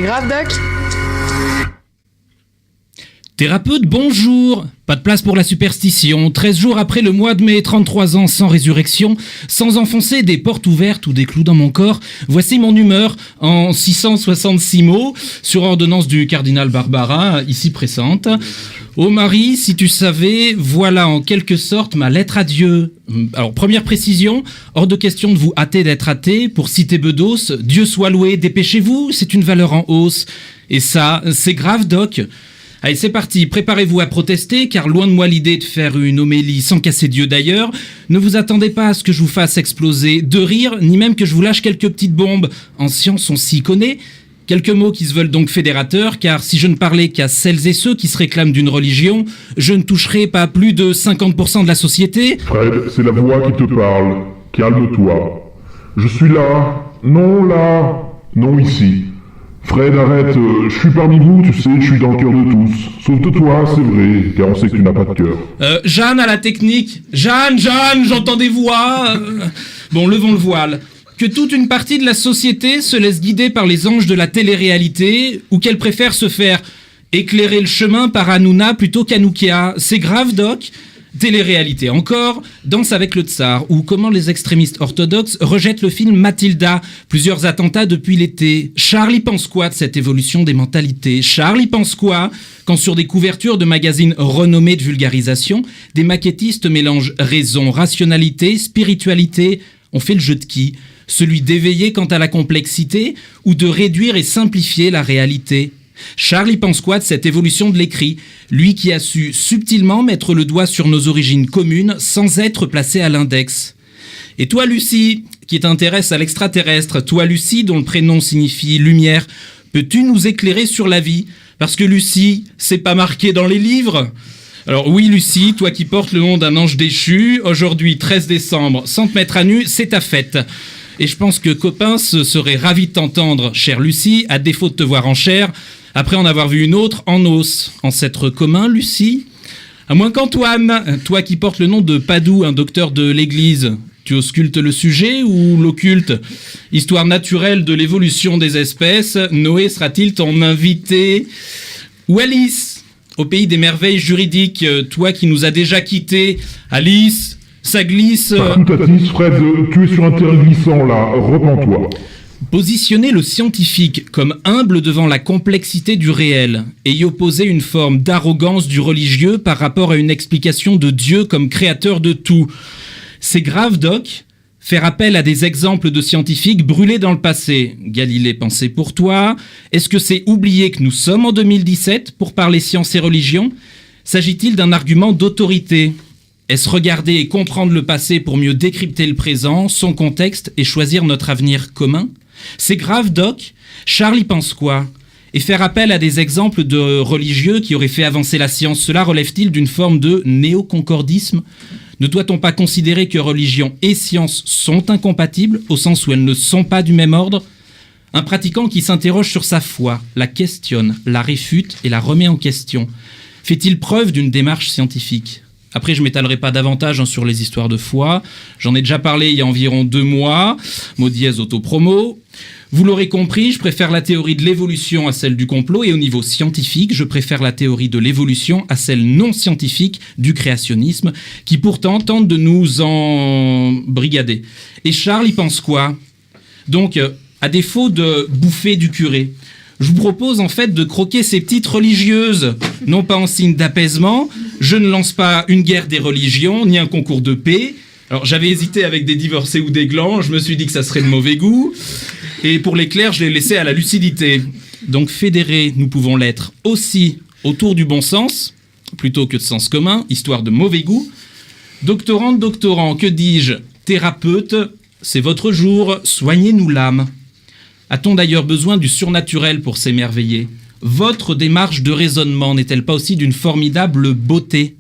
grave, Doc. Thérapeute, bonjour. Pas de place pour la superstition. 13 jours après le mois de mai, 33 ans sans résurrection, sans enfoncer des portes ouvertes ou des clous dans mon corps, voici mon humeur en 666 mots, sur ordonnance du cardinal Barbarin, ici présente. Ô Marie, si tu savais, voilà en quelque sorte ma lettre à Dieu. Alors, première précision, hors de question de vous hâter d'être athée. Pour citer Bedos, Dieu soit loué, dépêchez-vous, c'est une valeur en hausse. Et ça, c'est grave, Doc. Allez, c'est parti, préparez-vous à protester, car loin de moi l'idée de faire une homélie sans casser Dieu d'ailleurs, ne vous attendez pas à ce que je vous fasse exploser de rire, ni même que je vous lâche quelques petites bombes. En science, on s'y connaît. Quelques mots qui se veulent donc fédérateurs, car si je ne parlais qu'à celles et ceux qui se réclament d'une religion, je ne toucherais pas plus de 50% de la société. Fred, c'est la voix qui te parle. Calme-toi. Je suis là. Non là. Non ici. Fred, arrête, je suis parmi vous, tu sais, je suis dans le cœur de tous. Sauf de toi, c'est vrai, car on sait que tu n'as pas de cœur. Jeanne à la technique. Jeanne, j'entends des voix. Bon, levons le voile. Que toute une partie de la société se laisse guider par les anges de la télé-réalité, ou qu'elle préfère se faire éclairer le chemin par Hanouna plutôt qu'Anoukia. C'est grave, Doc. Télé-réalité encore, Danse avec le Tsar, ou comment les extrémistes orthodoxes rejettent le film Mathilda, plusieurs attentats depuis l'été. Charles y pense quoi de cette évolution des mentalités? Charles y pense quoi quand sur des couvertures de magazines renommés de vulgarisation, des maquettistes mélangent raison, rationalité, spiritualité? On fait le jeu de qui? Celui d'éveiller quant à la complexité, ou de réduire et simplifier la réalité? Charles y pense quoi de cette évolution de l'écrit, lui qui a su subtilement mettre le doigt sur nos origines communes sans être placé à l'index? Et toi, Lucie, qui t'intéresse à l'extraterrestre, toi, Lucie, dont le prénom signifie lumière, peux-tu nous éclairer sur la vie? Parce que Lucie, c'est pas marqué dans les livres. Alors oui, Lucie, toi qui portes le nom d'un ange déchu, aujourd'hui, 13 décembre, sans te mettre à nu, c'est ta fête. Et je pense que Copain serait ravi de t'entendre, chère Lucie, à défaut de te voir en chair, après en avoir vu une autre en os. Ancêtre commun, Lucie? À moins qu'Antoine, toi qui portes le nom de Padoue, un docteur de l'église, tu auscultes le sujet ou l'occulte? Histoire naturelle de l'évolution des espèces, Noé sera-t-il ton invité? Ou Alice, au pays des merveilles juridiques, toi qui nous as déjà quittés, Alice, ça glisse... Tatis, Fred, tu es sur un terrain glissant là, repens-toi. Positionner le scientifique comme humble devant la complexité du réel et y opposer une forme d'arrogance du religieux par rapport à une explication de Dieu comme créateur de tout. C'est grave, Doc. Faire appel à des exemples de scientifiques brûlés dans le passé. Galilée pensait pour toi. Est-ce que c'est oublier que nous sommes en 2017 pour parler science et religion? S'agit-il d'un argument d'autorité? Est-ce regarder et comprendre le passé pour mieux décrypter le présent, son contexte et choisir notre avenir commun? C'est grave, Doc. Charles y pense quoi? Et faire appel à des exemples de religieux qui auraient fait avancer la science, cela relève-t-il d'une forme de néoconcordisme? Ne doit-on pas considérer que religion et science sont incompatibles, au sens où elles ne sont pas du même ordre? Un pratiquant qui s'interroge sur sa foi, la questionne, la réfute et la remet en question, fait-il preuve d'une démarche scientifique? Après, je m'étalerai pas davantage sur les histoires de foi. J'en ai déjà parlé il y a environ 2 mois. Mot dièse autopromo. Vous l'aurez compris, je préfère la théorie de l'évolution à celle du complot. Et au niveau scientifique, je préfère la théorie de l'évolution à celle non scientifique du créationnisme, qui pourtant tente de nous embrigader. Et Charles y pense quoi? Donc, à défaut de bouffer du curé, je vous propose en fait de croquer ces petites religieuses, non pas en signe d'apaisement. Je ne lance pas une guerre des religions, ni un concours de paix. Alors j'avais hésité avec des divorcés ou des glands, je me suis dit que ça serait de mauvais goût. Et pour les clercs, je l'ai laissé à la lucidité. Donc fédérés, nous pouvons l'être aussi autour du bon sens, plutôt que de sens commun, histoire de mauvais goût. Doctorante, doctorant, que dis-je? Thérapeute, c'est votre jour, soignez-nous l'âme. A-t-on d'ailleurs besoin du surnaturel pour s'émerveiller? Votre démarche de raisonnement n'est-elle pas aussi d'une formidable beauté?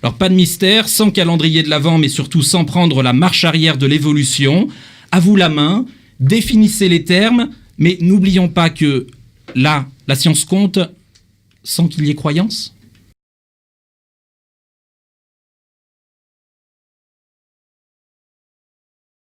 Alors pas de mystère, sans calendrier de l'Avent, mais surtout sans prendre la marche arrière de l'évolution. À vous la main, définissez les termes, mais n'oublions pas que là, la science compte sans qu'il y ait croyance.